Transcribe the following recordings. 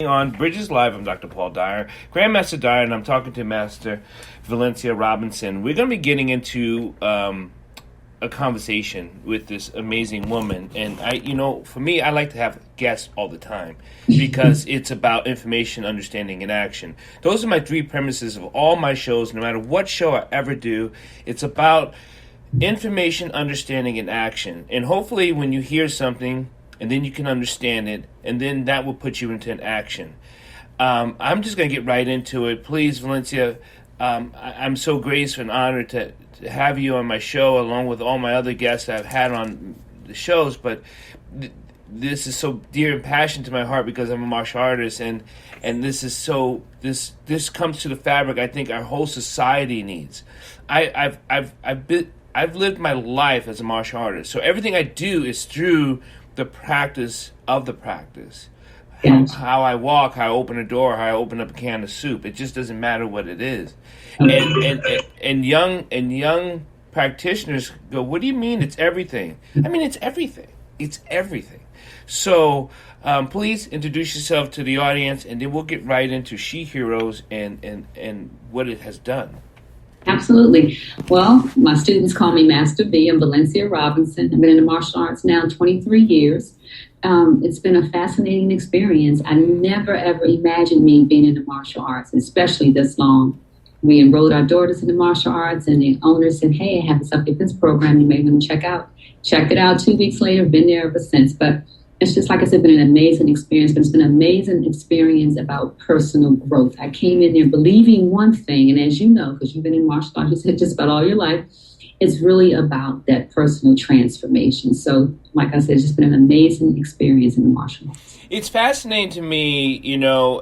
On Bridges Live, I'm Dr. Paul Dyer, Grandmaster Dyer, and I'm talking to Master Valencia Robinson. We're going to be getting into a conversation with this amazing woman, and for me, I like to have guests all the time because it's about information, understanding, and action. Those are my three premises of all my shows. No matter what show I ever do, it's about information, understanding, and action. And hopefully, when you hear something, and then you can understand it, and then that will put you into an action. I'm just going to get right into it. Please, Valencia, I'm so graceful and honored to have you on my show, along with all my other guests I've had on the shows, but this is so dear and passionate to my heart because I'm a martial artist, and this is so, this comes to the fabric I think our whole society needs. I've lived my life as a martial artist, so everything I do is through the practice of the practice. Yes. How I walk, how I open a door, how I open up a can of soup. It just doesn't matter what it is. And young practitioners go, what do you mean it's everything? I mean, it's everything. It's everything. So please introduce yourself to the audience, and then we'll get right into She Heroes and what it has done. Absolutely. Well, my students call me Master V. I'm Valencia Robinson. I've been in the martial arts now 23 years. It's been a fascinating experience. I never, ever imagined me being in the martial arts, especially this long. We enrolled our daughters in the martial arts, and the owner said, hey, I have a self-defense program you may want to check out. Checked it out 2 weeks later, been there ever since. But it's just, like I said, been an amazing experience, but it's been an amazing experience about personal growth. I came in there believing one thing, and as you know, because you've been in martial arts, you said just about all your life, it's really about that personal transformation. So, like I said, it's just been an amazing experience in the martial arts. It's fascinating to me,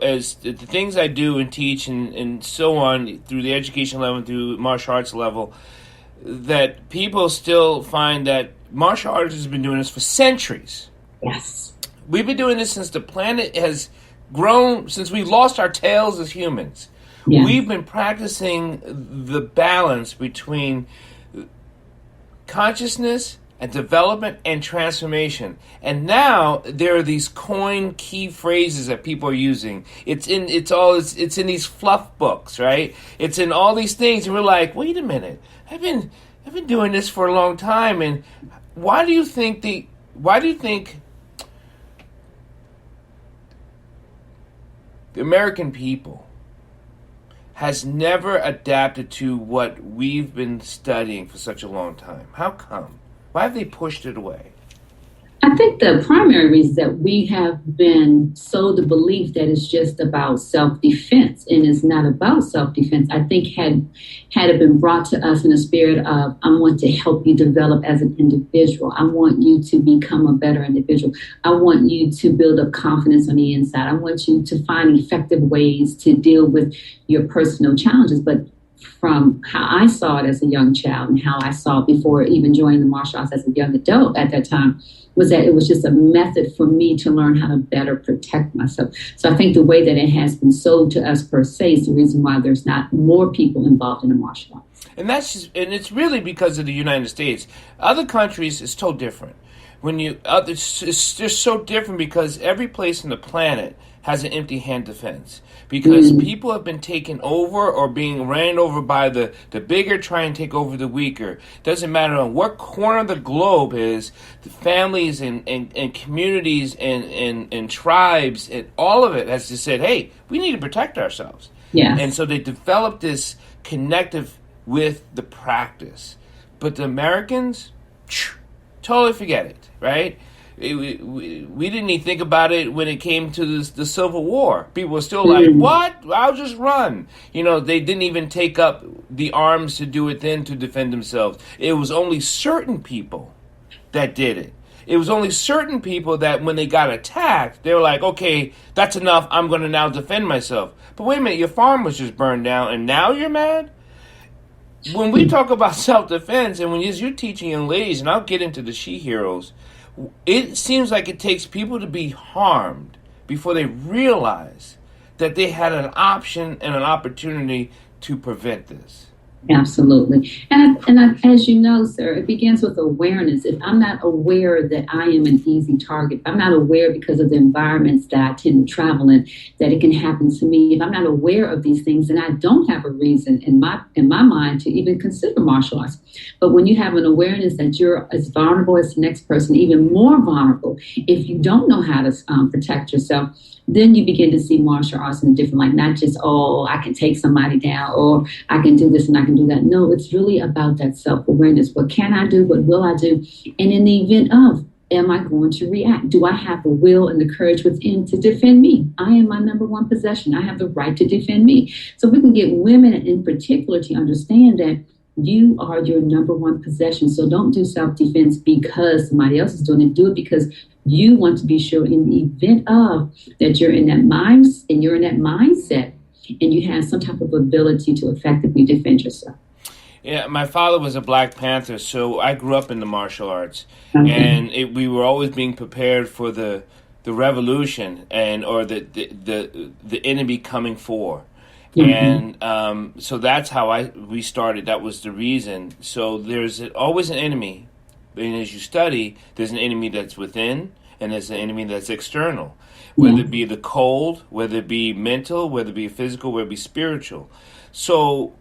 as the things I do and teach and so on through the education level, through martial arts level, that people still find that martial arts has been doing this for centuries. Yes. We've been doing this since the planet has grown, since we lost our tails as humans. Yes. We've been practicing the balance between consciousness and development and transformation. And now there are these coin key phrases that people are using. It's in these fluff books, right? It's in all these things, and we're like, wait a minute, I've been doing this for a long time, and why do you think the American people has never adapted to what we've been studying for such a long time? How come? Why have they pushed it away? I think the primary reason is that we have been sold the belief that it's just about self-defense, and it's not about self-defense. I think had it been brought to us in a spirit of, I want to help you develop as an individual. I want you to become a better individual. I want you to build up confidence on the inside. I want you to find effective ways to deal with your personal challenges. But from how I saw it as a young child and how I saw it before even joining the martial arts as a young adult at that time, was that it was just a method for me to learn how to better protect myself. So I think the way that it has been sold to us per se is the reason why there's not more people involved in the martial arts. And it's really because of the United States. Other countries is so different. It's just so different because every place on the planet has an empty hand defense. Because people have been taken over or being ran over by the bigger trying to take over the weaker. Doesn't matter on what corner of the globe is, the families and communities and tribes and all of it has just said, hey, we need to protect ourselves. Yeah. And so they developed this connective with the practice. But the Americans, totally forget it, right? We didn't even think about it when it came to the Civil War. People were still like, what? I'll just run. They didn't even take up the arms to do it then to defend themselves. It was only certain people that did it. It was only certain people that when they got attacked, they were like, okay, that's enough. I'm going to now defend myself. But wait a minute, your farm was just burned down and now you're mad? When we talk about self-defense and when you're teaching young ladies, and I'll get into the She Heroes, it seems like it takes people to be harmed before they realize that they had an option and an opportunity to prevent this. Absolutely. As you know, sir, it begins with awareness. If I'm not aware that I am an easy target, if I'm not aware because of the environments that I tend to travel in, that it can happen to me. If I'm not aware of these things, then I don't have a reason in my mind to even consider martial arts. But when you have an awareness that you're as vulnerable as the next person, even more vulnerable, if you don't know how to protect yourself, then you begin to see martial arts in a different light, not just, oh, I can take somebody down, or I can do this and I can do that. No, it's really about that self-awareness. What can I do? What will I do? And in the event of, am I going to react? Do I have the will and the courage within to defend me? I am my number one possession. I have the right to defend me. So we can get women in particular to understand that you are your number one possession. So don't do self-defense because somebody else is doing it. Do it because you want to be sure in the event of that you're in that mind and you're in that mindset and you have some type of ability to effectively defend yourself. Yeah, my father was a Black Panther, so I grew up in the martial arts, Okay. and we were always being prepared for the revolution or the enemy coming for. Mm-hmm. And so that's how we started. That was the reason. So there's always an enemy. And as you study, there's an enemy that's within, and there's an enemy that's external. Whether it be the cold, whether it be mental, whether it be physical, whether it be spiritual. So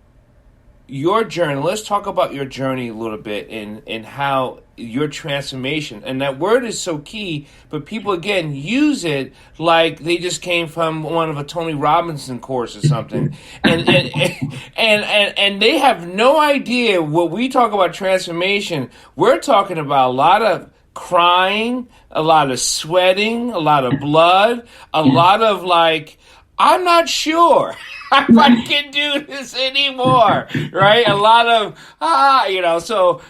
your journey, let's talk about your journey a little bit and how your transformation, and that word is so key, but people again use it like they just came from one of a Tony Robinson course or something, and they have no idea what we talk about transformation. We're talking about a lot of crying, a lot of sweating, a lot of blood, a lot of like, I'm not sure if I can do this anymore, right? A lot of, so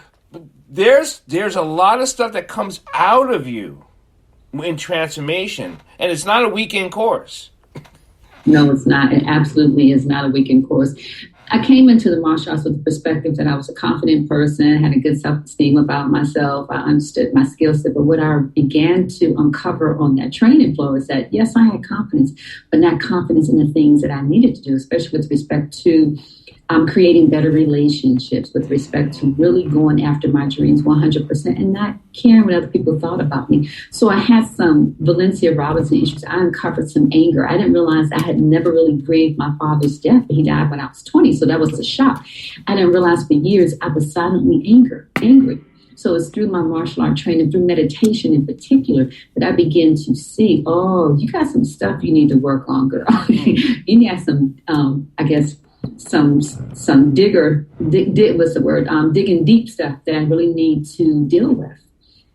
there's a lot of stuff that comes out of you in transformation, and it's not a weekend course. No, it's not. It absolutely is not a weekend course. I came into the martial arts with the perspective that I was a confident person, had a good self-esteem about myself. I understood my skill set. But what I began to uncover on that training floor is that, yes, I had confidence, but not confidence in the things that I needed to do, especially with respect to creating better relationships, with respect to really going after my dreams 100% and not caring what other people thought about me. So I had some Valencia Robinson issues. I uncovered some anger. I didn't realize I had never really grieved my father's death. He died when I was 20, so that was a shock. I didn't realize for years I was silently angry. So it's through my martial art training, through meditation in particular, that I begin to see, oh, you got some stuff you need to work on, girl. You need some, some digging deep stuff that I really need to deal with,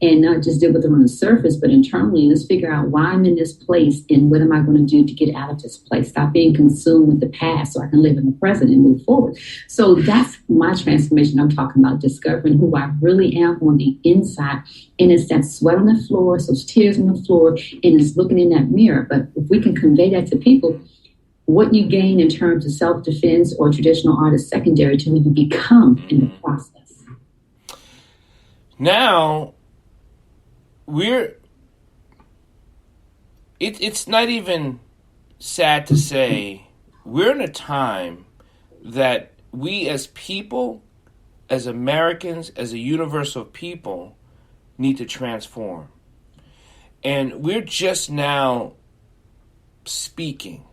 and not just deal with them on the surface, but internally. Let's figure out why I'm in this place and what am I going to do to get out of this place. Stop being consumed with the past so I can live in the present and move forward. So that's my transformation. I'm talking about discovering who I really am on the inside. And it's that sweat on the floor, it's those tears on the floor, and it's looking in that mirror. But if we can convey that to people, what you gain in terms of self-defense or traditional art is secondary to who you become in the process. Now, it's not even sad to say, we're in a time that we as people, as Americans, as a universal people, need to transform. And we're just now speaking.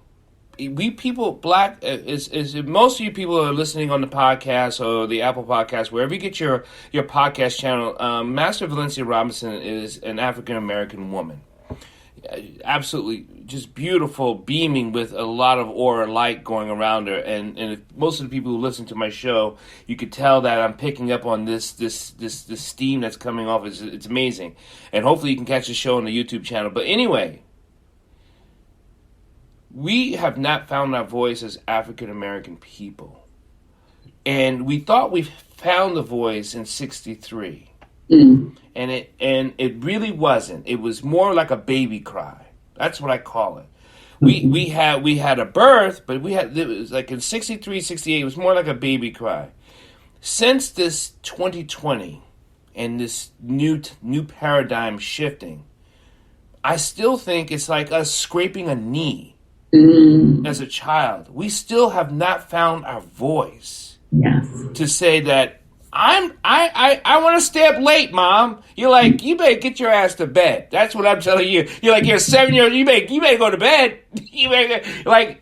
We people, black, is most of you people are listening on the podcast or the Apple podcast, wherever you get your podcast channel. Master Valencia Robinson is an African American woman, absolutely just beautiful, beaming with a lot of aura light going around her. And if most of the people who listen to my show, you could tell that I'm picking up on this steam that's coming off. It's amazing, and hopefully you can catch the show on the YouTube channel. But anyway. We have not found our voice as African American people. And we thought we found the voice in 63. And it really wasn't. It was more like a baby cry. That's what I call it. We had a birth, but it was like in 63, 68, it was more like a baby cry. Since this 2020 and this new paradigm shifting, I still think it's like us scraping a knee. As a child, we still have not found our voice. Yes. to say that I want to stay up late, Mom. You're like, you better get your ass to bed. That's what I'm telling you. You're like, you're a 7-year-old. You better go to bed.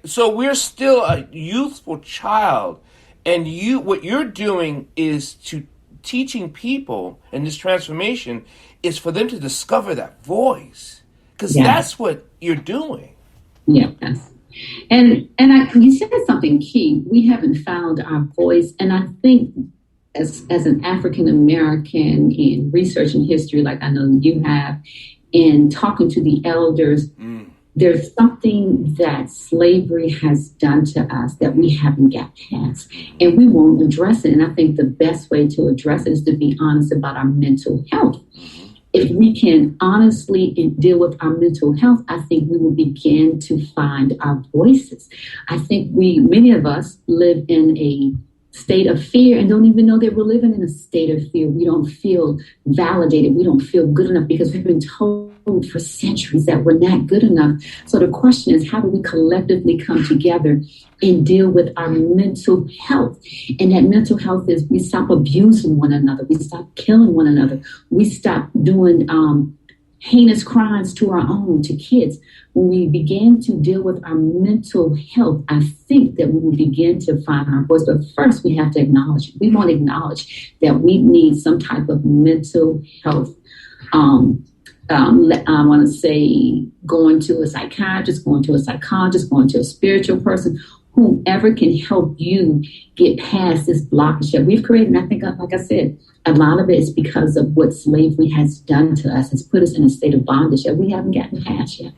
So we're still a youthful child, and what you're doing is to teaching people, and this transformation is for them to discover that voice, because that's what you're doing. Yes. And you said something key. We haven't found our voice, and I think as an African American in researching history, like I know you have, in talking to the elders, there's something that slavery has done to us that we haven't got past, and we won't address it. And I think the best way to address it is to be honest about our mental health. If we can honestly deal with our mental health, I think we will begin to find our voices. I think many of us live in a state of fear and don't even know that we're living in a state of fear. We don't feel validated. We don't feel good enough because we've been told for centuries that we're not good enough. So the question is, how do we collectively come together and deal with our mental health? And that mental health is we stop abusing one another. We stop killing one another. We stop doing heinous crimes to our own, to kids. When we begin to deal with our mental health, I think that we will begin to find our voice. But first, we have to acknowledge it. We won't acknowledge that we need some type of mental health. I want to say going to a psychiatrist, going to a psychologist, going to a spiritual person, whomever can help you get past this blockage that we've created. And I think, like I said, a lot of it is because of what slavery has done to us. It's put us in a state of bondage that we haven't gotten past yet.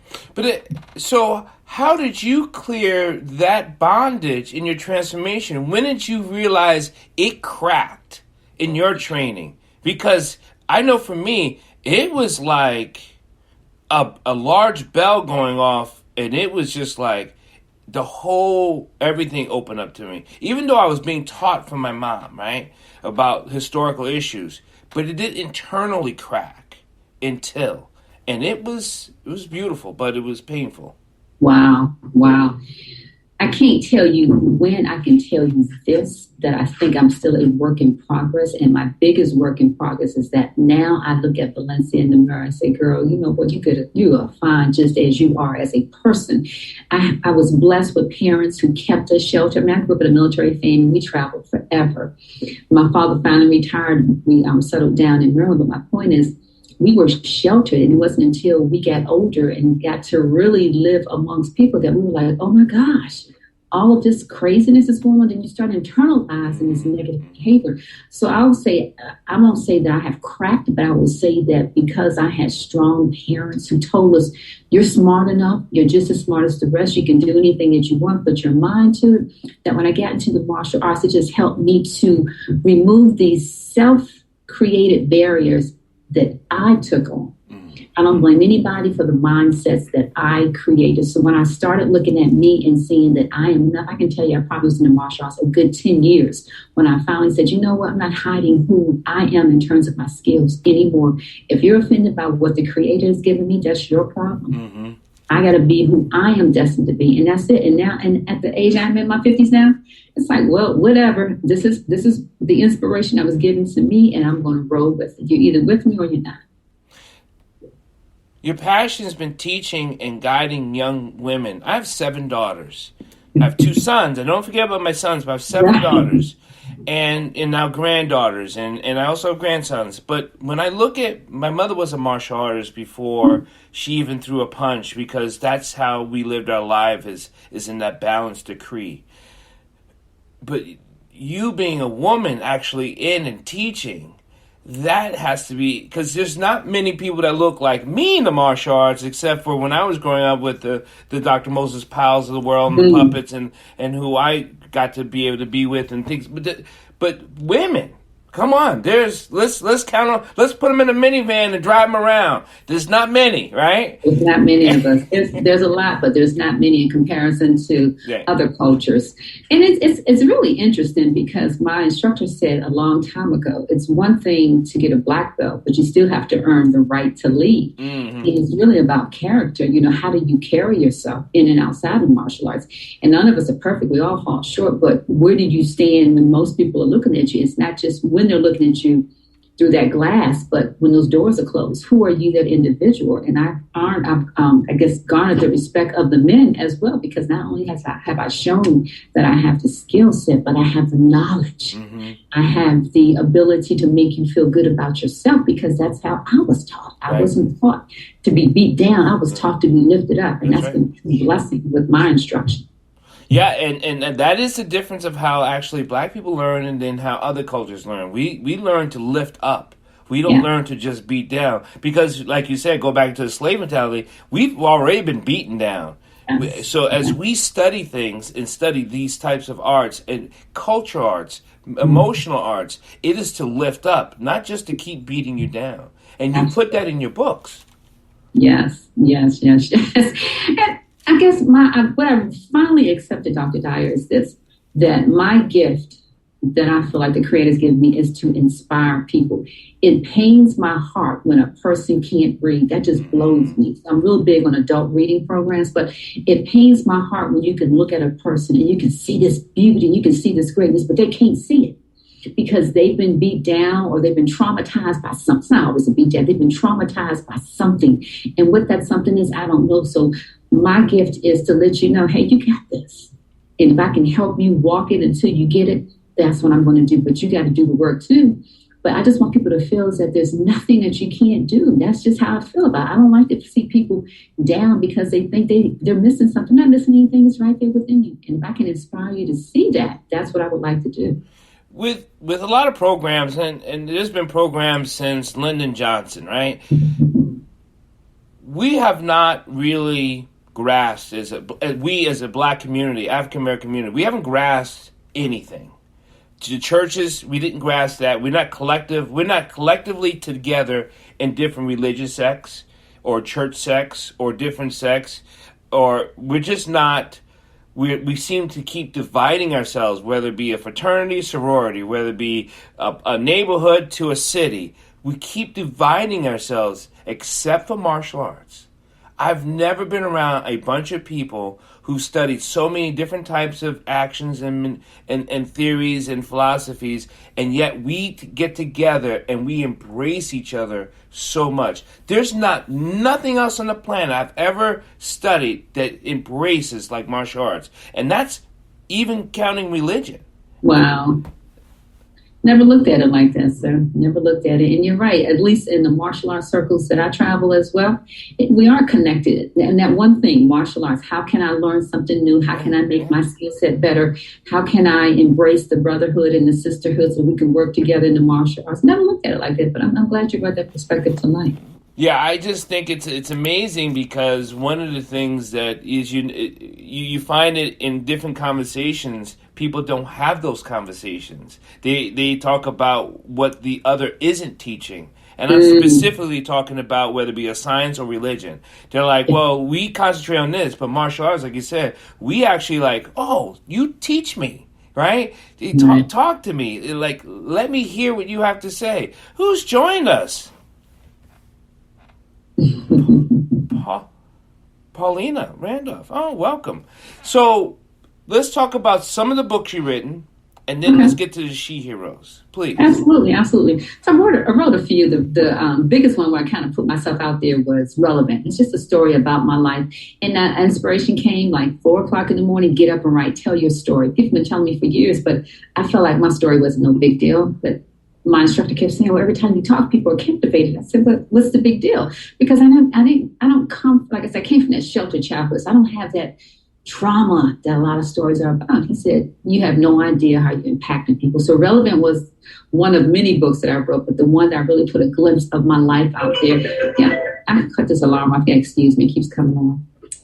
So how did you clear that bondage in your transformation? When did you realize it cracked in your training? Because I know for me, it was like a large bell going off, and it was just like everything opened up to me. Even though I was being taught from my mom, right, about historical issues, but it did internally crack until, and it was beautiful, but it was painful. Wow. I can't tell you when. I can tell you this, that I think I'm still a work in progress. And my biggest work in progress is that now I look at Valencia in the mirror and say, girl, you know what, you are fine just as you are as a person. I was blessed with parents who kept us sheltered. I mean, I grew up in a military family. We traveled forever. My father finally retired. We settled down in Maryland. But my point is, we were sheltered, and it wasn't until we got older and got to really live amongst people that we were like, oh my gosh, all of this craziness is going on, and you start internalizing this negative behavior. So I won't say that I have cracked, but I will say that because I had strong parents who told us, you're smart enough, you're just as smart as the rest, you can do anything that you want, put your mind to it, that when I got into the martial arts, it just helped me to remove these self-created barriers that I took on. I don't blame anybody for the mindsets that I created. So when I started looking at me and seeing that I am enough, I can tell you I probably was in the martial arts a good 10 years when I finally said, you know what, I'm not hiding who I am in terms of my skills anymore. If you're offended by what the Creator has given me, that's your problem. Mm-hmm. I got to be who I am destined to be. And that's it. And now, and at the age I'm in my 50s now, it's like, well, whatever. This is the inspiration that was given to me, and I'm going to roll with it. You're either with me or you're not. Your passion has been teaching and guiding young women. I have 7 daughters. I have 2 sons. And don't forget about my sons, but I have 7 daughters and now granddaughters. And I also have grandsons. But when I look at, my mother was a martial artist before she even threw a punch, because that's how we lived our life, is in that balanced decree. But you being a woman actually in and teaching, that has to be, because there's not many people that look like me in the martial arts, except for when I was growing up with the Dr. Moses Powells of the world and the puppets and who I got to be able to be with and things. But women, Come on, let's count on. Let's put them in a minivan and drive them around. There's not many, right? There's not many of us. There's a lot, but there's not many in comparison to other cultures. And it's really interesting because my instructor said a long time ago, it's one thing to get a black belt, but you still have to earn the right to lead. Mm-hmm. It's really about character. You know, how do you carry yourself in and outside of martial arts? And none of us are perfect. We all fall short. But where do you stand when most people are looking at you? It's not just when they're looking at you through that glass, but when those doors are closed, who are you, that individual? And I've I guess, garnered the respect of the men as well, because not only have I shown that I have the skill set, but I have the knowledge. Mm-hmm. I have the ability to make you feel good about yourself, because that's how I was taught. I wasn't taught to be beat down. I was taught to be lifted up. And that's been a blessing with my instruction. Yeah, and that is the difference of how actually black people learn and then how other cultures learn. We learn to lift up. We don't learn to just beat down. Because, like you said, go back to the slave mentality, we've already been beaten down. So as we study things and study these types of arts and culture arts, emotional arts, it is to lift up, not just to keep beating you down. And you put that in your books. Yes. And I guess what I finally accepted, Dr. Dyer, is this, that my gift that I feel like the Creator's given me is to inspire people. It pains my heart when a person can't read. That just blows me. So I'm real big on adult reading programs, but it pains my heart when you can look at a person and you can see this beauty and you can see this greatness, but they can't see it because they've been beat down or they've been traumatized by something. It's not always a beat down. They've been traumatized by something. And what that something is, I don't know. So my gift is to let you know, hey, you got this. And if I can help you walk it until you get it, that's what I'm going to do. But you got to do the work too. But I just want people to feel that there's nothing that you can't do. That's just how I feel about it. I don't like to see people down because they think they're missing something. Not missing anything. It's right there within you. And if I can inspire you to see that, that's what I would like to do. With a lot of programs, and there's been programs since Lyndon Johnson, right? We have not really grasped, as a black community, African American community, we haven't grasped anything. To the churches, we didn't grasp that. We're not collectively together in different religious sects or church sects or different sects, or we're just not. We seem to keep dividing ourselves, whether it be a fraternity, sorority, whether it be a neighborhood to a city. We keep dividing ourselves, except for martial arts. I've never been around a bunch of people who studied so many different types of actions and theories and philosophies, and yet we get together and we embrace each other so much. There's nothing else on the planet I've ever studied that embraces like martial arts, and that's even counting religion. Wow. Never looked at it like that, sir. Never looked at it. And you're right, at least in the martial arts circles that I travel as well, we are connected. And that one thing, martial arts, how can I learn something new? How can I make my skill set better? How can I embrace the brotherhood and the sisterhood so we can work together in the martial arts? Never looked at it like that, but I'm glad you brought that perspective tonight. Yeah, I just think it's amazing because one of the things that is you find it in different conversations. People don't have those conversations. They talk about what the other isn't teaching. And I'm specifically talking about whether it be a science or religion. They're like, well, we concentrate on this, but martial arts, like you said, we actually like, oh, you teach me, right? Talk to me. Like, let me hear what you have to say. Who's joined us? Paulina Randolph. Oh, welcome. So let's talk about some of the books you've written, and then let's get to the She Heroes, please. Absolutely. So I wrote a few. The biggest one where I kind of put myself out there was Relevant. It's just a story about my life. And that inspiration came like 4 o'clock in the morning, get up and write, tell your story. People have been telling me for years, but I felt like my story wasn't no big deal. But my instructor kept saying, well, every time you talk, people are captivated. I said, but what's the big deal? Because I don't come, like I said, I came from that sheltered childhood. So I don't have that trauma that a lot of stories are about. He said, you have no idea how you're impacting people. So Relevant was one of many books that I wrote, but the one that really put a glimpse of my life out there. Yeah, I cut this alarm off. Yeah, excuse me, it keeps coming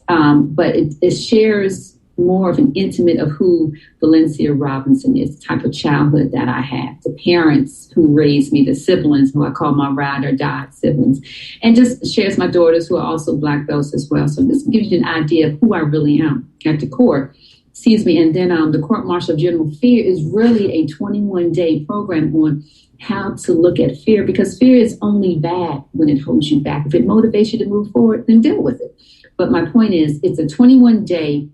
on. But it shares more of an intimate of who Valencia Robinson is, the type of childhood that I had, the parents who raised me, the siblings who I call my ride or die siblings, and just shares my daughters who are also black belts as well. So this gives you an idea of who I really am at the core. Excuse me. And then the Court Martial of General Fear is really a 21-day program on how to look at fear, because fear is only bad when it holds you back. If it motivates you to move forward, then deal with it. But my point is, it's a 21-day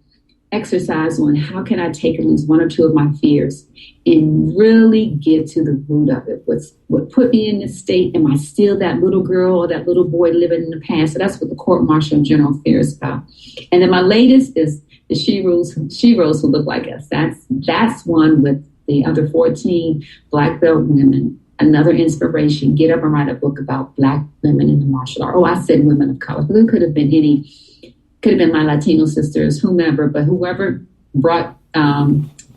exercise on how can I take at least one or two of my fears and really get to the root of it. What put me in this state? Am I still that little girl or that little boy living in the past? So that's what the Court Martial of General Fear is about. And then my latest is the Sheroes who look like us. That's one with the other 14 black belt women. Another inspiration. Get up and write a book about black women in the martial art. Oh, I said women of color, but it could have been my Latino sisters, whomever, but whoever brought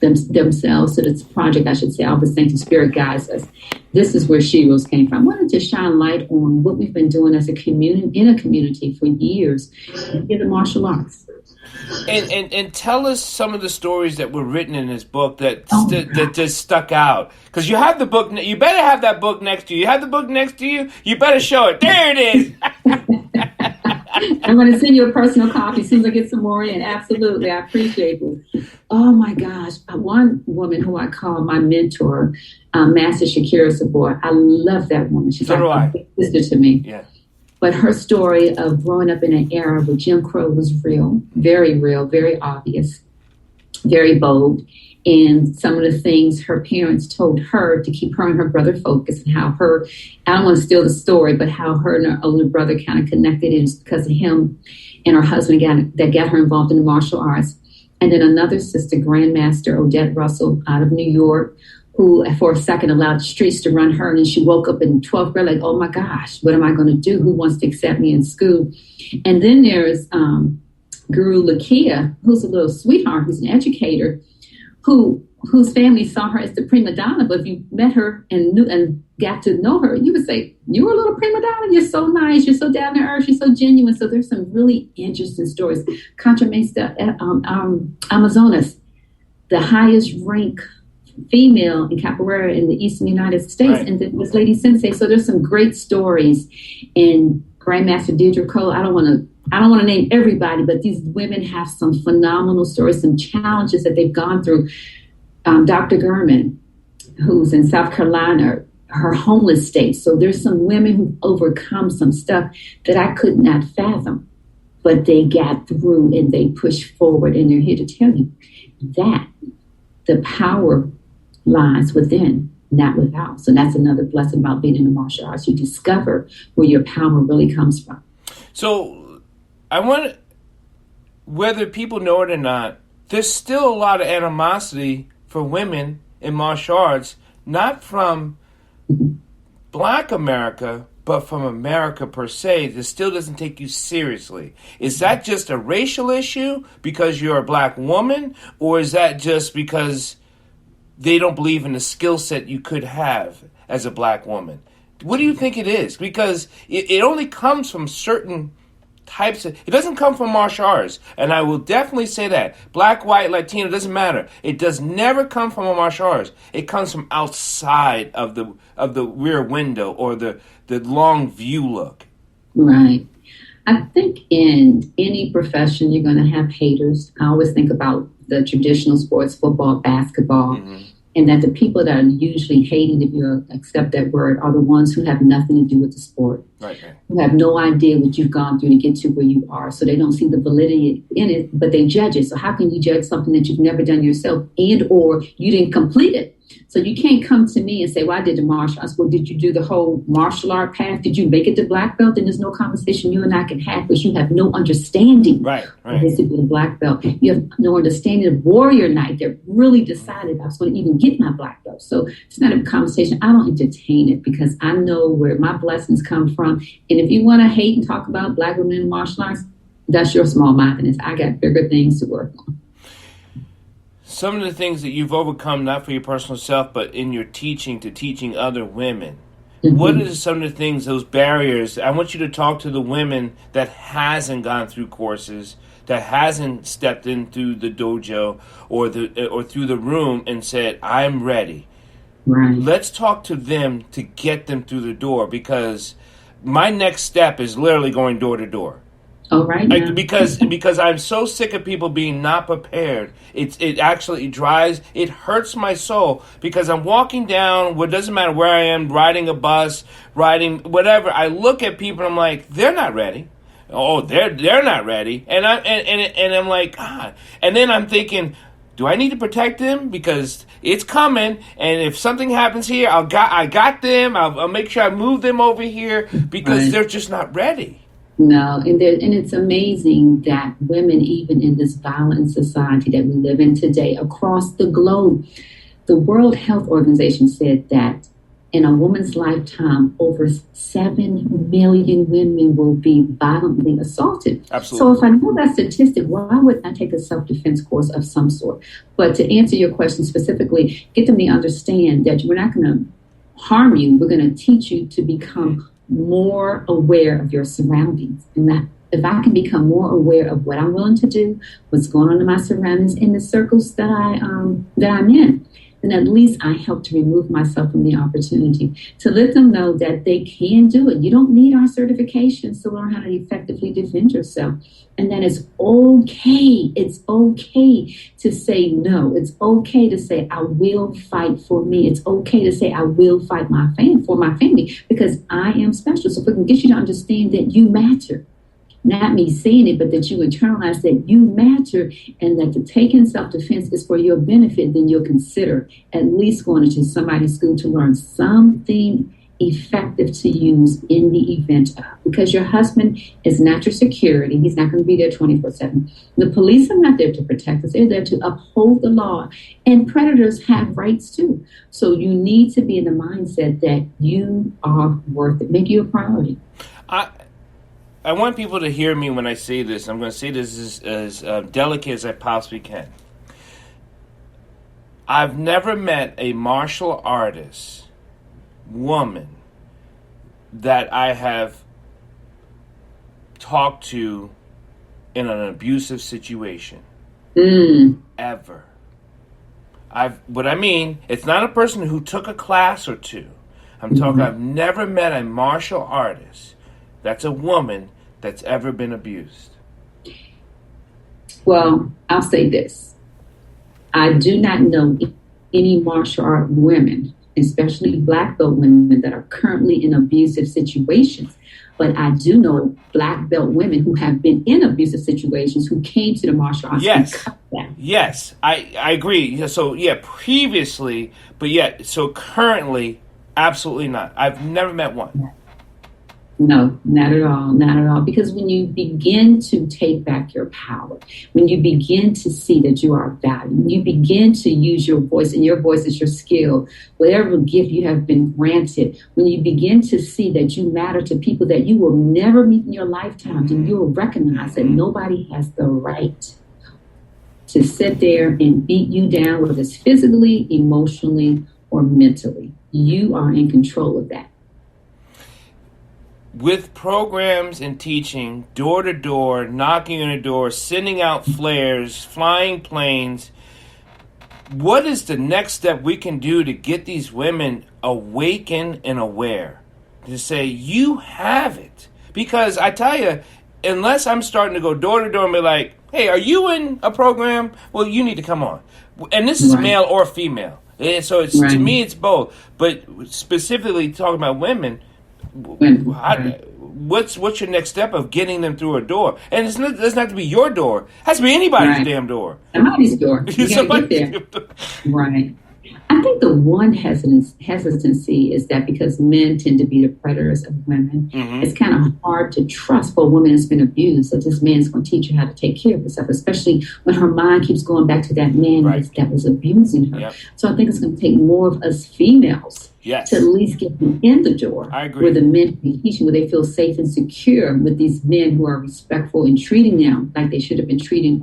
themselves to this project, I should say, Albert Sanctum Spirit guides us. This is where Sheroes came from. I wanted to shine light on what we've been doing as a community for years in the martial arts. And tell us some of the stories that were written in this book that just stuck out. Because you have the book, you better have that book next to you. You have the book next to you, you better show it. There it is. I'm going to send you a personal copy as soon as I get some more in. Absolutely. I appreciate it. Oh, my gosh. One woman who I call my mentor, Master Shakira Sabor. I love that woman. She's like a big sister to me. Yeah. But her story of growing up in an era where Jim Crow was real, very obvious, very bold. And some of the things her parents told her to keep her and her brother focused, and how I don't want to steal the story, but how her and her older brother kind of connected. It was because of him and her husband that got her involved in the martial arts. And then another sister, Grandmaster Odette Russell out of New York, who for a second allowed the streets to run her. And then she woke up in 12th grade like, oh my gosh, what am I going to do? Who wants to accept me in school? And then there's Guru Lakia, who's a little sweetheart, who's an educator, whose family saw her as the prima donna. But if you met her and got to know her, you would say, you're a little prima donna. You're so nice. You're so down to earth. You're so genuine. So there's some really interesting stories. Contra Mesta, Amazonas, the highest rank female in capoeira in the Eastern United States. Right. And then this lady sensei. So there's some great stories. And Grandmaster Deirdre Cole, I don't want to name everybody, but these women have some phenomenal stories, some challenges that they've gone through. Dr. Gurman, who's in South Carolina, her homeless state. So there's some women who've overcome some stuff that I could not fathom, but they got through and they pushed forward, and they're here to tell you that the power lies within, not without. So that's another blessing about being in the martial arts. You discover where your power really comes from. So I want, whether people know it or not, there's still a lot of animosity for women in martial arts, not from Black America, but from America per se, that still doesn't take you seriously. Is that just a racial issue because you're a Black woman, or is that just because they don't believe in the skill set you could have as a Black woman? What do you think it is? Because it only comes from certain types of, it doesn't come from martial arts, and I will definitely say that. Black, white, Latino, doesn't matter. It does never come from a martial arts. It comes from outside of the rear window or the long view look. Right. I think in any profession you're going to have haters. I always think about the traditional sports, football, basketball, and that the people that are usually hating, if you accept that word, are the ones who have nothing to do with the sport. Right. Who have no idea what you've gone through to get to where you are. So they don't see the validity in it, but they judge it. So how can you judge something that you've never done yourself and or you didn't complete it? So you can't come to me and say, well, I did the martial arts. Well, did you do the whole martial art path? Did you make it to black belt? And there's no conversation you and I can have because you have no understanding right. of basically the black belt. You have no understanding of Warrior Night that really decided I was going to even get my black belt. So it's not a conversation. I don't entertain it because I know where my blessings come from. And if you want to hate and talk about Black women in martial arts, that's your small-mindedness. I got bigger things to work on. Some of the things that you've overcome, not for your personal self, but in your teaching to teaching other women. What are some of the things, those barriers? I want you to talk to the women that hasn't gone through courses that hasn't stepped in through the dojo or through the room and said, I'm ready. Right. Let's talk to them to get them through the door, because my next step is literally going door to door. Oh, right. Because I'm so sick of people being not prepared. It actually it hurts my soul, because I'm walking down, it doesn't matter where I am, riding a bus, riding whatever. I look at people and I'm like, they're not ready. Oh, they're not ready. And I'm like, God. And then I'm thinking, do I need to protect them? Because it's coming, and if something happens here, I got them. I'll make sure I move them over here, because they're just not ready. No, and it's amazing that women, even in this violent society that we live in today, across the globe, the World Health Organization said that in a woman's lifetime, over 7 million women will be violently assaulted. Absolutely. So if I know that statistic, why wouldn't I take a self-defense course of some sort? But to answer your question specifically, get them to understand that we're not going to harm you. We're going to teach you to become more aware of your surroundings. And that if I can become more aware of what I'm willing to do, what's going on in my surroundings, in the circles that I'm in, then at least I help to remove myself from the opportunity to let them know that they can do it. You don't need our certifications to learn how to effectively defend yourself. And that it's okay. It's okay to say no. It's okay to say, I will fight for me. It's okay to say, I will fight for my family, because I am special. So if we can get you to understand that you matter, not me saying it, but that you internalize that you matter, and that the taking self-defense is for your benefit, then you'll consider at least going to somebody's school to learn something effective to use in the event of. Because your husband is not your security. He's not going to be there 24/7. The police are not there to protect us. They're there to uphold the law. And predators have rights too. So you need to be in the mindset that you are worth it. Make you a priority. I want people to hear me when I say this. I'm going to say this as delicate as I possibly can. I've never met a martial artist woman that I have talked to in an abusive situation. Ever. What I mean, it's not a person who took a class or two. I'm talking, I've never met a martial artist that's a woman that's ever been abused. Well, I'll say this. I do not know any martial art women, especially black belt women, that are currently in abusive situations. But I do know black belt women who have been in abusive situations who came to the martial arts. Yes, I agree. So, previously, but so currently, absolutely not. I've never met one. No, not at all. Not at all. Because when you begin to take back your power, when you begin to see that you are valued, when you begin to use your voice, and your voice is your skill, whatever gift you have been granted, when you begin to see that you matter to people that you will never meet in your lifetime, then you will recognize that nobody has the right to sit there and beat you down, whether it's physically, emotionally, or mentally. You are in control of that. With programs and teaching, door to door, knocking on a door, sending out flares, flying planes, what is the next step we can do to get these women awakened and aware? To say, you have it. Because I tell you, unless I'm starting to go door to door and be like, hey, are you in a program? Well, you need to come on. And this is male or female. And so it's to me, it's both. But specifically talking about women, what's your next step of getting them through a door? And it doesn't have to be your door. It has to be anybody's damn door. Somebody's door. You gotta get there. Right. I think the one hesitancy is that because men tend to be the predators of women, it's kind of hard to trust for a woman that's been abused that this man's going to teach her how to take care of herself, especially when her mind keeps going back to that man that was abusing her. Yep. So I think it's going to take more of us females Yes. To at least get them in the door. I agree. Where the men can teach, where they feel safe and secure with these men who are respectful and treating them like they should have been treated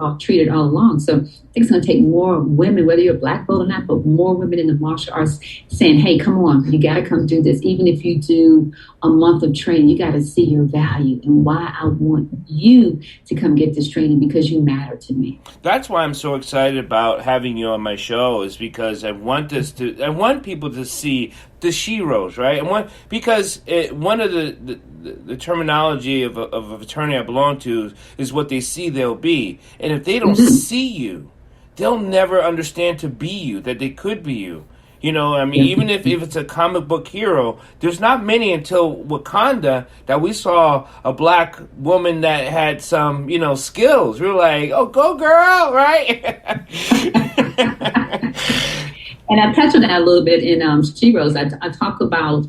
all along. So I think it's going to take more women, whether you're a black belt or not, but more women in the martial arts saying, hey, come on, you got to come do this. Even if you do a month of training, you got to see your value and why I want you to come get this training, because you matter to me. That's why I'm so excited about having you on my show, is because I want people to see the sheroes, right? Because one of the terminology of a fraternity I belong to is what they see they'll be. And if they don't see you, they'll never understand to be you, that they could be you. You know, I mean, even if it's a comic book hero, there's not many until Wakanda that we saw a black woman that had some, skills. We were like, oh, go girl, right? And I touch on that a little bit in Sheroes. I talk about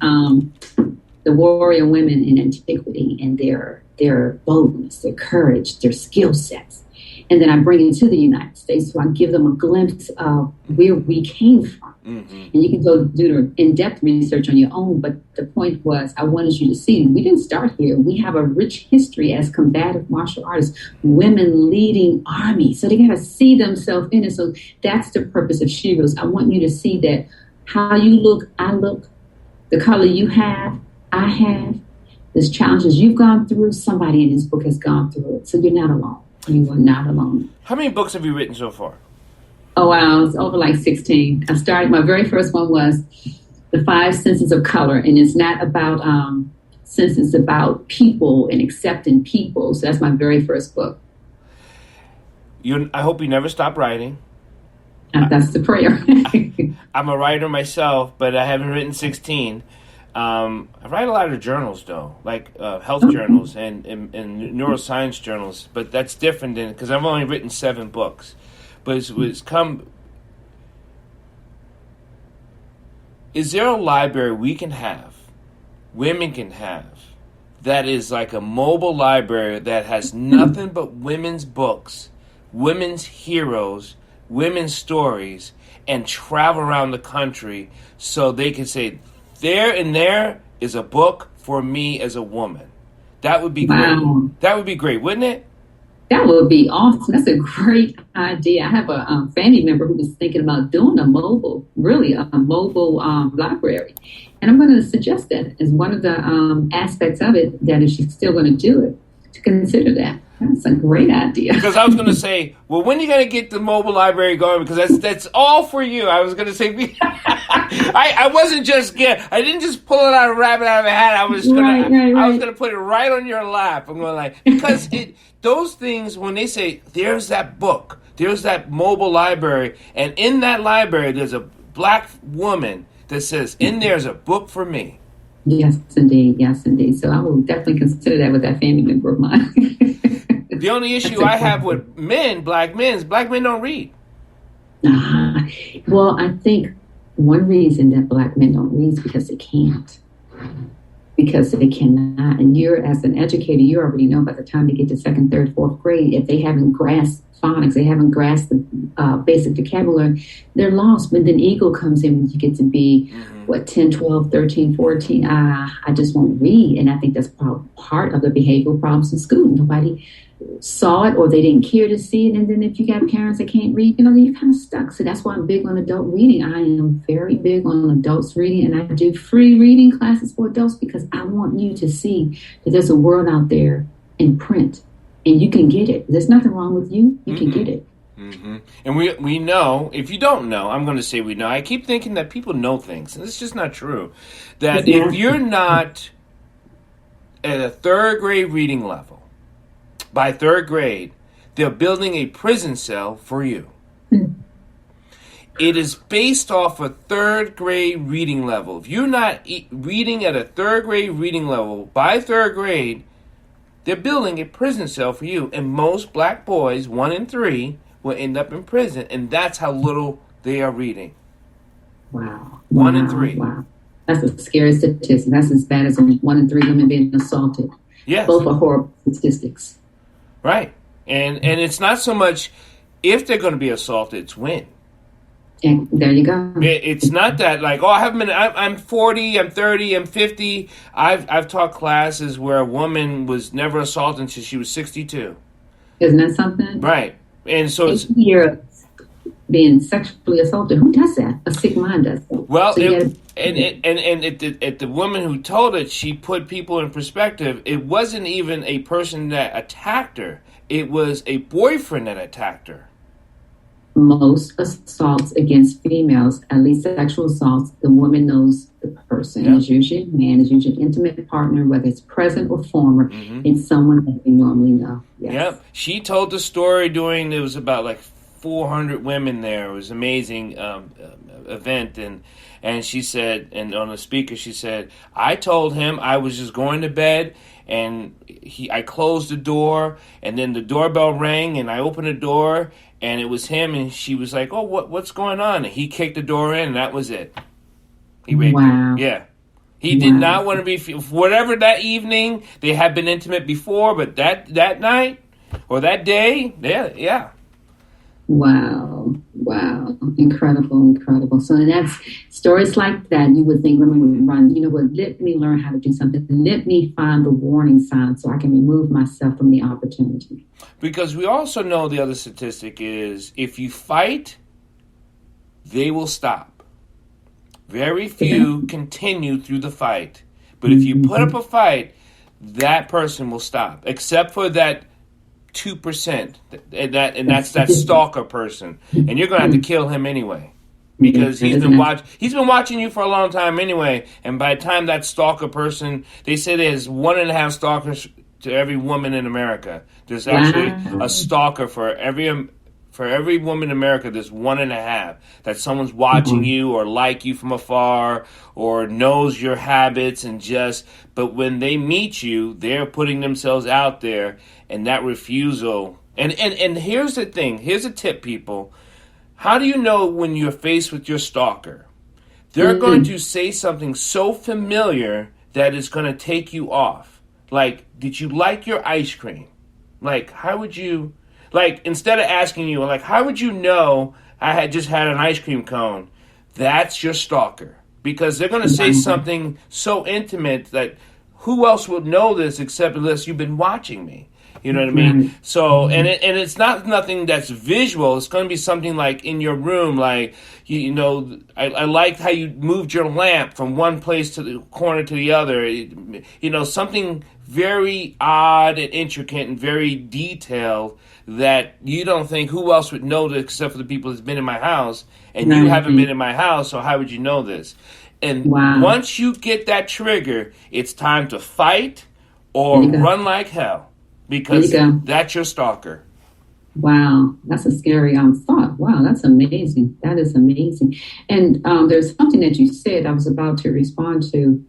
the warrior women in antiquity and their boldness, their courage, their skill sets. And then I bring it to the United States, so I give them a glimpse of where we came from. Mm-hmm. And you can go do the in-depth research on your own, but the point was I wanted you to see we didn't start here. We have a rich history as combative martial artists, women leading armies. So they got to see themselves in it. So that's the purpose of Sheroes. I want you to see that how you look, I look, the color you have, I have, there's challenges you've gone through, somebody in this book has gone through it. So you're not alone. You are not alone. How many books have you written so far? Oh, wow. It's over like 16. My very first one was The 5 Senses of Color. And it's not about senses, about people and accepting people. So that's my very first book. I hope you never stop writing. And that's the prayer. I'm a writer myself, but I haven't written 16. I write a lot of journals, though, like health journals and neuroscience journals, but that's different than, because I've only written 7 books. But is there a library we can have, women can have, that is like a mobile library that has nothing but women's books, women's heroes, women's stories, and travel around the country so they can say, there is a book for me as a woman. That would be great. That would be great, wouldn't it? That would be awesome. That's a great idea. I have a family member who was thinking about doing a mobile library. And I'm going to suggest that as one of the aspects of it, that if she's still going to do it, to consider that. That's a great idea. Because I was going to say, well, when are you going to get the mobile library going? Because that's all for you. I was going to say, I wasn't just I didn't just pull it out of rabbit out of a hat. I was going to put it right on your lap. I'm going because those things, when they say there's that book, there's that mobile library, and in that library there's a black woman that says, in there's a book for me. Yes, indeed. Yes, indeed. So I will definitely consider that with that family member of mine. The only issue I have with black men don't read. Well, I think one reason that black men don't read is because they can't. Because they cannot. And as an educator, you already know by the time they get to 2nd, 3rd, 4th grade, if they haven't grasped phonics, they haven't grasped the basic vocabulary, they're lost. But then ego comes in when you get to be, 10, 12, 13, 14. I just won't read. And I think that's part of the behavioral problems in school. Nobody saw it or they didn't care to see it. And then if you got parents that can't read, you're kind of stuck. So that's why I'm big on adult reading. I am very big on adults reading, and I do free reading classes for adults because I want you to see that there's a world out there in print and you can get it. There's nothing wrong with you. You can get it. Mm-hmm. And we know, if you don't know, I'm going to say we know. I keep thinking that people know things, and it's just not true. That if you're not at a 3rd grade reading level, by 3rd grade, they're building a prison cell for you. It is based off a 3rd grade reading level. If you're not reading at a 3rd grade reading level, by 3rd grade, they're building a prison cell for you. And most black boys, 1 in 3, will end up in prison. And that's how little they are reading. Wow. 1 in 3. Wow. That's a scary statistic. That's as bad as 1 in 3 women being assaulted. Yes. Both are horrible statistics. Right. And it's not so much if they're going to be assaulted, it's when. And there you go. It's not that like, oh, I haven't been. I'm 40. I'm 30. I'm 50. I've taught classes where a woman was never assaulted until she was 62. Isn't that something? Right. And so it's years being sexually assaulted. Who does that? A sick mind does that. Well, So the woman who told it, she put people in perspective. It wasn't even a person that attacked her. It was a boyfriend that attacked her. Most assaults against females, at least sexual assaults, the woman knows the person. Yep. Is usually a man, is usually an intimate partner, whether it's present or former, Mm-hmm. It's someone that they normally know. Yes. Yep. She told the story there was about like 400 women there. It was an amazing event. And she said, and on the speaker, she said, I told him I was just going to bed, and I closed the door, and then the doorbell rang, and I opened the door, and it was him, and she was like, oh, what's going on? And he kicked the door in, and that was it. He raped her. Yeah. He did not want to be, whatever that evening, they had been intimate before, but that night, or that day, yeah. Wow. Incredible. So that's stories like that. You would think women would run, you know what, let me learn how to do something. Let me find the warning signs so I can remove myself from the opportunity. Because we also know the other statistic is if you fight, they will stop. Very few continue through the fight. But if you put up a fight, that person will stop. Except for that 2%, and that's that stalker person, and you're gonna have to kill him anyway because he's been watching you for a long time anyway. And by the time that stalker person, they say there's 1.5 stalkers to every woman in America. There's actually a stalker for every woman in America. There's 1.5 that someone's watching you or like you from afar or knows your habits but when they meet you, they're putting themselves out there. And that refusal, and here's the thing, here's a tip, people. How do you know when you're faced with your stalker? They're going to say something so familiar that it's going to take you off. Like, did you like your ice cream? Like, how would you, like, instead of asking you, like, how would you know I had just had an ice cream cone? That's your stalker. Because they're going to say something so intimate that who else would know this except unless you've been watching me? You know what I mean? So, and it's not nothing that's visual. It's going to be something like in your room, like, you know, I liked how you moved your lamp from one place to the corner to the other. You know, something very odd and intricate and very detailed that you don't think who else would know this except for the people that's been in my house. And you haven't been in my house, so how would you know this? And once you get that trigger, it's time to fight or run like hell. Because that's your stalker. Wow, that's a scary thought. Wow, that's amazing. That is amazing. And there's something that you said I was about to respond to.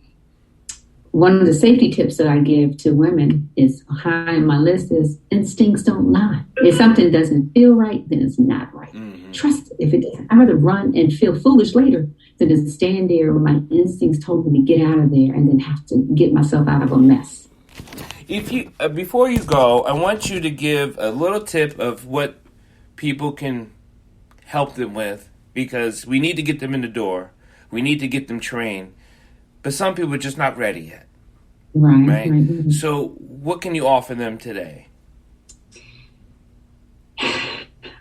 One of the safety tips that I give to women is high on my list is instincts don't lie. If something doesn't feel right, then it's not right. Trust it. If it doesn't, I'd rather run and feel foolish later than to stand there when my instincts told me to get out of there and then have to get myself out of a mess. If you before you go, I want you to give a little tip of what people can help them with, because we need to get them in the door. We need to get them trained. But some people are just not ready yet. Right? So what can you offer them today?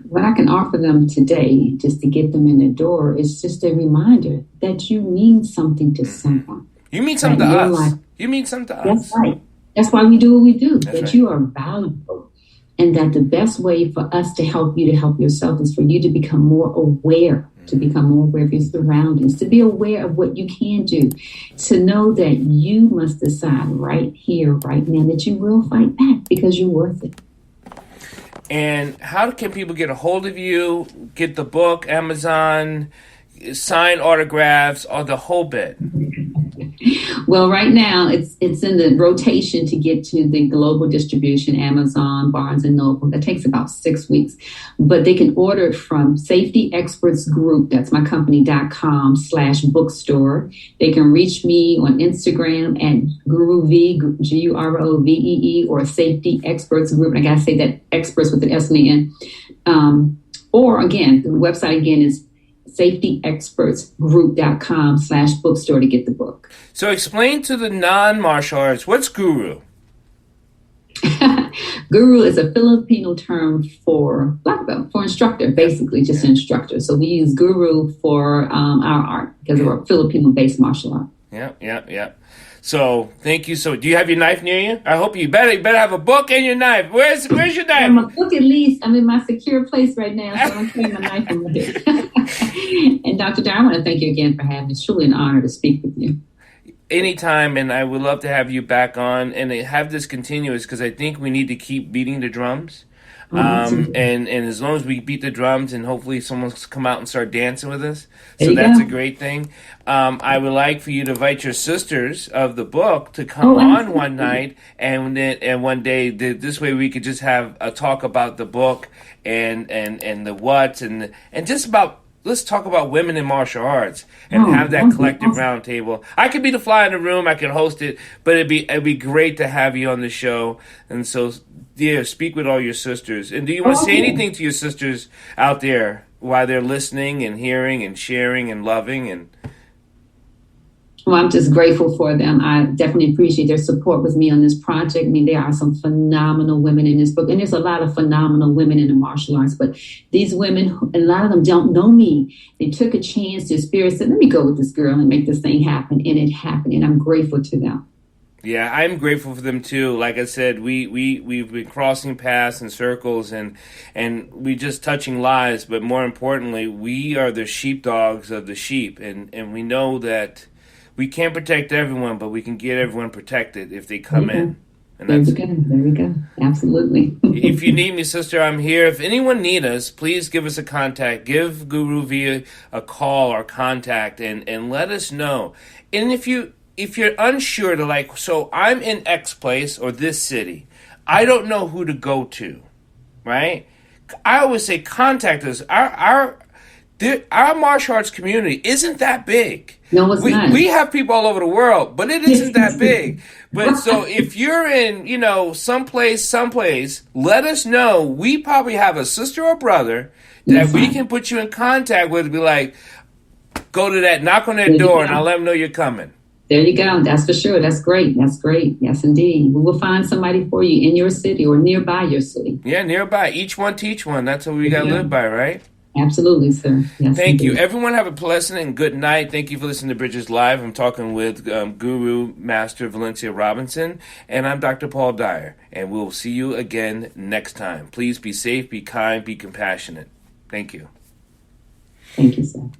What I can offer them today, just to get them in the door, is just a reminder that you mean something to someone. You mean something to us. You mean something to us. That's right. That's why we do what we do, that you are valuable. And that the best way for us to help you to help yourself is for you to become more aware, of your surroundings, to be aware of what you can do, to know that you must decide right here, right now, that you will fight back because you're worth it. And how can people get a hold of you, get the book, Amazon, sign autographs, or the whole bit? Well, right now it's in the rotation to get to the global distribution, Amazon, Barnes & Noble. That takes about 6 weeks. But they can order it from Safety Experts Group, that's my company.com/bookstore. They can reach me on Instagram at GuruV, GUROVEE, or Safety Experts Group. And I got to say that experts with an S on the end. Or again, the website again is safetyexpertsgroup.com/bookstore to get the book. So explain to the non-martial arts, what's guru? Guru is a Filipino term for black belt, for instructor, basically just instructor. So we use guru for our art because we're a Filipino-based martial art. Yeah. So thank you. So do you have your knife near you? I hope you better have a book and your knife. Where's your knife? My book, at least. I'm in my secure place right now, so I'm carrying my knife in my head. And Dr. Dyer, I want to thank you again for having me. It's truly an honor to speak with you. Anytime, and I would love to have you back on and have this continuous, because I think we need to keep beating the drums. And as long as we beat the drums, and hopefully someone's come out and start dancing with us, so that's a great thing. I would like for you to invite your sisters of the book to come on one night, and one day. This way we could just have a talk about the book and the what's and just about. Let's talk about women in martial arts and have that collective round table. I could be the fly in the room. I could host it, but it'd be great to have you on the show. And so, dear, speak with all your sisters. And do you want to say anything to your sisters out there while they're listening and hearing and sharing and loving? And well, I'm just grateful for them. I definitely appreciate their support with me on this project. I mean, there are some phenomenal women in this book, and there's a lot of phenomenal women in the martial arts, but these women, a lot of them don't know me. They took a chance. Their spirit said, let me go with this girl and make this thing happen, and it happened, and I'm grateful to them. Yeah, I'm grateful for them too. Like I said, we've been crossing paths in circles and we just touching lives, but more importantly, we are the sheepdogs of the sheep, and we know that we can't protect everyone, but we can get everyone protected if they come in. And there we go. Absolutely. If you need me, sister, I'm here. If anyone need us, please give us a contact. Give Guru via a call or contact and let us know. And if you're unsure to so I'm in X place or this city, I don't know who to go to, right? I always say contact us. Our martial arts community isn't that big. No, it's not. We have people all over the world, but it isn't that big. But so if you're in, someplace, let us know. We probably have a sister or brother that we can put you in contact with and be like, go to that, knock on their door, and I'll let them know you're coming. There you go. That's for sure. That's great. Yes, indeed. We will find somebody for you in your city or nearby your city. Yeah, nearby. Each one teach one. That's what we got to live by, right? Absolutely, sir. Yes, Thank you. Everyone have a pleasant and good night. Thank you for listening to Bridges Live. I'm talking with Guru Master Valencia Robinson, and I'm Dr. Paul Dyer, and we'll see you again next time. Please be safe, be kind, be compassionate. Thank you. Thank you, sir.